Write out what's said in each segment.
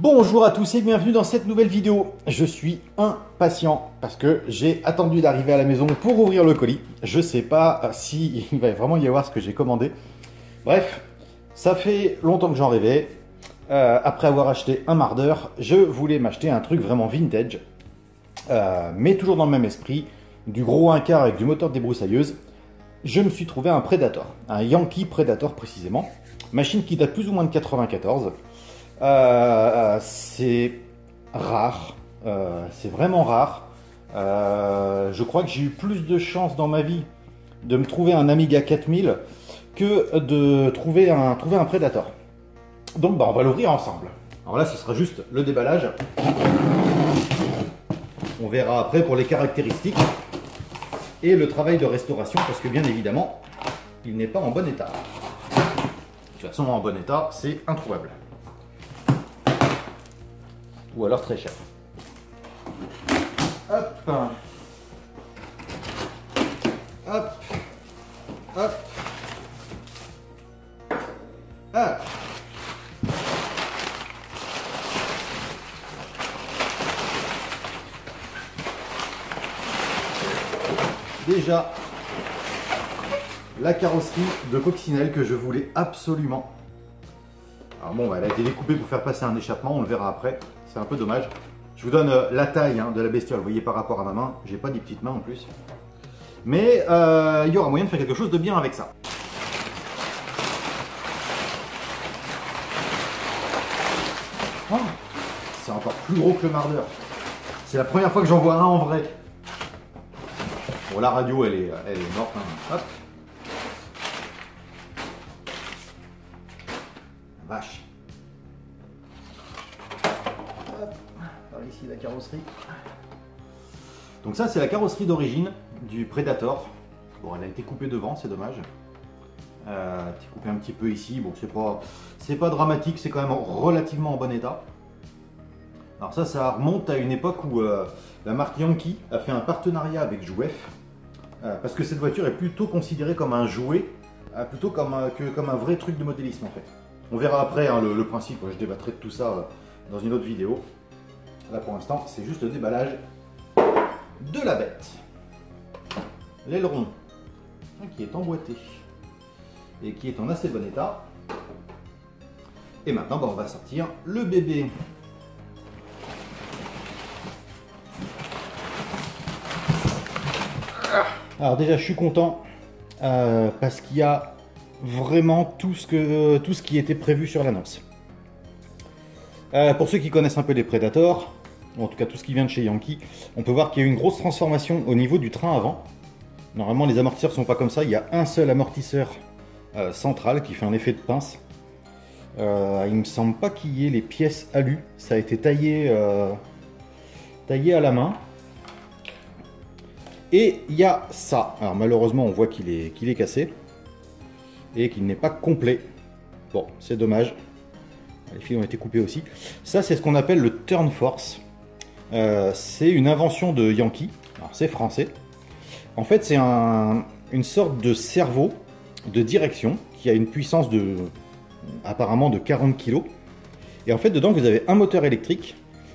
Bonjour à tous et bienvenue dans cette nouvelle vidéo. Je suis impatient parce que j'ai attendu d'arriver à la maison pour ouvrir le colis. Je sais pas si il va vraiment y avoir ce que j'ai commandé. Bref, ça fait longtemps que j'en rêvais. Après avoir acheté un mardeur, je voulais m'acheter un truc vraiment vintage. Mais toujours dans le même esprit, du gros 1/4 avec du moteur de débroussailleuse. Je me suis trouvé un Predator, un Yankee Predator précisément. Machine qui date plus ou moins de 94. C'est rare, c'est vraiment rare. Je crois que j'ai eu plus de chance dans ma vie de me trouver un Amiga 4000 que de trouver un Predator. Donc on va l'ouvrir ensemble. Alors là ce sera juste le déballage. On verra après pour les caractéristiques et le travail de restauration parce que bien évidemment il n'est pas en bon état. De toute façon en bon état c'est introuvable. Ou alors très cher. Hop. Hop. Hop. Hop. Déjà, la carrosserie de Coccinelle que je voulais absolument. Alors bon, elle a été découpée pour faire passer un échappement, on le verra après. C'est un peu dommage. Je vous donne la taille de la bestiole, vous voyez par rapport à ma main. J'ai pas des petites mains en plus. Mais il y aura moyen de faire quelque chose de bien avec ça. Oh, c'est encore plus gros que le mardeur. C'est la première fois que j'en vois un en vrai. Bon, la radio elle est morte. Hop. Vache. Par ici la carrosserie. Donc ça c'est la carrosserie d'origine du Predator. Bon, elle a été coupée devant, c'est dommage. Elle a été coupée un petit peu ici. Bon, c'est pas dramatique, c'est quand même relativement en bon état. Alors ça remonte à une époque où la marque Yankee a fait un partenariat avec Jouef. Parce que cette voiture est plutôt considérée comme un jouet, plutôt comme un vrai truc de modélisme en fait. On verra après le principe, je débattrai de tout ça dans une autre vidéo. Là pour l'instant, c'est juste le déballage de la bête. L'aileron qui est emboîté et qui est en assez bon état. Et maintenant, on va sortir le bébé. Alors déjà, je suis content parce qu'il y a vraiment tout ce qui était prévu sur l'annonce. Pour ceux qui connaissent un peu les Predators, en tout cas tout ce qui vient de chez Yankee, on peut voir qu'il y a eu une grosse transformation au niveau du train avant. Normalement les amortisseurs ne sont pas comme ça, il y a un seul amortisseur central qui fait un effet de pince. Il ne me semble pas qu'il y ait les pièces alu, ça a été taillé à la main. Et il y a ça, alors malheureusement on voit qu'il est cassé et qu'il n'est pas complet. Bon, c'est dommage. Les fils ont été coupés aussi. Ça, c'est ce qu'on appelle le turn force. C'est une invention de Yankee. Alors, c'est français. En fait, c'est une sorte de cerveau de direction qui a une puissance apparemment de 40 kg. Et en fait, dedans, vous avez un moteur électrique.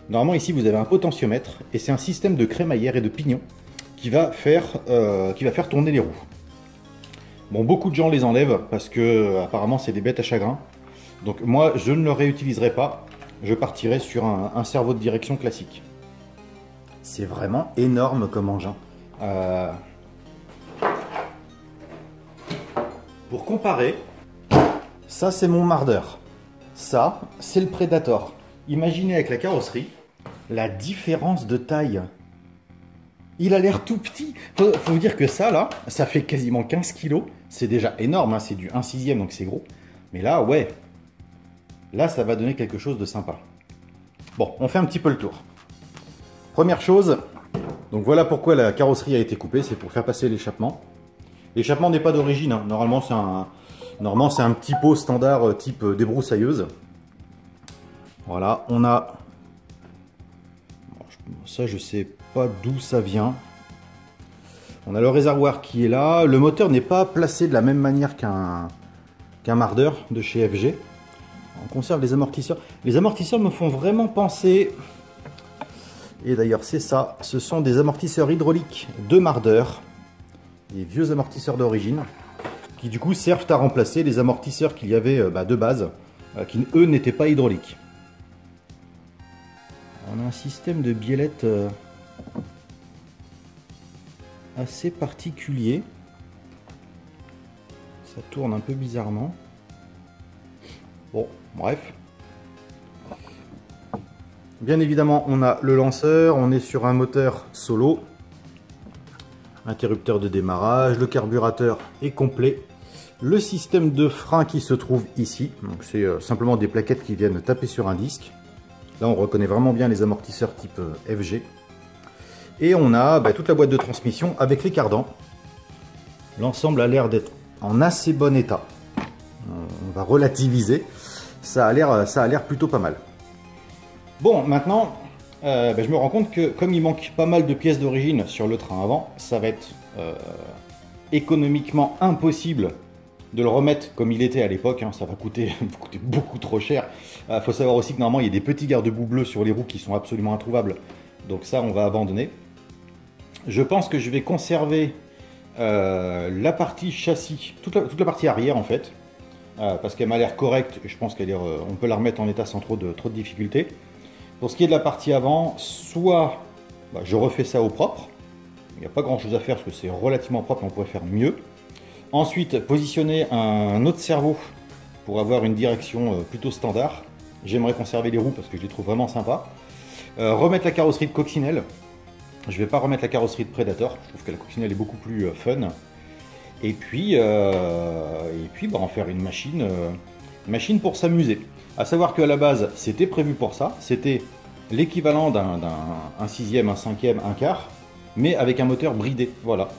Normalement, ici, vous avez un potentiomètre. Et c'est un système de crémaillère et de pignon qui va faire tourner les roues. Bon, beaucoup de gens les enlèvent parce que apparemment, c'est des bêtes à chagrin. Donc moi, je ne le réutiliserai pas. Je partirai sur un cerveau de direction classique. C'est vraiment énorme comme engin. Pour comparer, ça c'est mon mardeur. Ça, c'est le Predator. Imaginez avec la carrosserie la différence de taille. Il a l'air tout petit. Faut vous dire que ça, là, ça fait quasiment 15 kg. C'est déjà énorme, hein, c'est du 1/6, donc c'est gros. Mais là, ouais. Là, ça va donner quelque chose de sympa. Bon, on fait un petit peu le tour. Première chose, donc voilà pourquoi la carrosserie a été coupée, c'est pour faire passer l'échappement. L'échappement n'est pas d'origine, hein. Normalement c'est un petit pot standard type débroussailleuse. Voilà, on a... Bon, ça, je sais pas d'où ça vient. On a le réservoir qui est là. Le moteur n'est pas placé de la même manière qu'un mardeur de chez FG. On conserve les amortisseurs. Les amortisseurs me font vraiment penser... Et d'ailleurs, c'est ça. Ce sont des amortisseurs hydrauliques de Marder. Des vieux amortisseurs d'origine. Qui du coup servent à remplacer les amortisseurs qu'il y avait de base. Qui eux n'étaient pas hydrauliques. On a un système de biellette assez particulier. Ça tourne un peu bizarrement. Bon, bref. Bien évidemment, on a le lanceur, on est sur un moteur solo. Interrupteur de démarrage, le carburateur est complet. Le système de frein qui se trouve ici, donc c'est simplement des plaquettes qui viennent taper sur un disque. Là, on reconnaît vraiment bien les amortisseurs type FG. Et on a toute la boîte de transmission avec les cardans. L'ensemble a l'air d'être en assez bon état. On va relativiser. Ça a l'air plutôt pas mal. Bon, maintenant, je me rends compte que comme il manque pas mal de pièces d'origine sur le train avant, ça va être économiquement impossible de le remettre comme il était à l'époque. Ça va coûter beaucoup trop cher. Faut savoir aussi que normalement, il y a des petits garde-boue bleus sur les roues qui sont absolument introuvables. Donc ça, on va abandonner. Je pense que je vais conserver la partie châssis, toute la partie arrière en fait, parce qu'elle m'a l'air correcte et je pense on peut la remettre en état sans trop de difficultés. Pour ce qui est de la partie avant, soit je refais ça au propre, il n'y a pas grand chose à faire parce que c'est relativement propre, mais on pourrait faire mieux. Ensuite, positionner un autre cerveau pour avoir une direction plutôt standard. J'aimerais conserver les roues parce que je les trouve vraiment sympas. Remettre la carrosserie de Coccinelle. Je ne vais pas remettre la carrosserie de Predator, je trouve que la Coccinelle est beaucoup plus fun. Et puis en faire une machine pour s'amuser. A savoir qu'à la base, c'était prévu pour ça. C'était l'équivalent d'un 6e, un 5e, un quart, mais avec un moteur bridé. Voilà.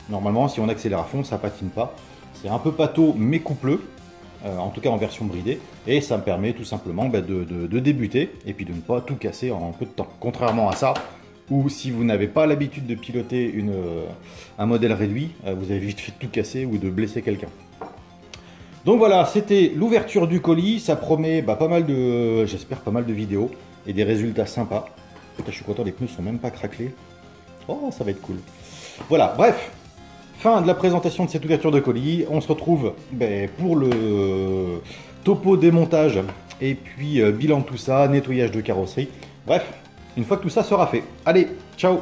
Normalement, si on accélère à fond, ça patine pas. C'est un peu pâteau, mais coupleux. En tout cas en version bridée. Et ça me permet tout simplement de débuter et puis de ne pas tout casser en peu de temps. Contrairement à ça, ou si vous n'avez pas l'habitude de piloter un modèle réduit, vous avez vite fait de tout casser ou de blesser quelqu'un. Donc voilà, c'était l'ouverture du colis. Ça promet pas mal j'espère pas mal de vidéos et des résultats sympas. Je suis content, les pneus sont même pas craquelés. Oh, ça va être cool. Voilà, bref, fin de la présentation de cette ouverture de colis. On se retrouve pour le topo démontage et puis bilan de tout ça, nettoyage de carrosserie. Bref, une fois que tout ça sera fait. Allez, ciao!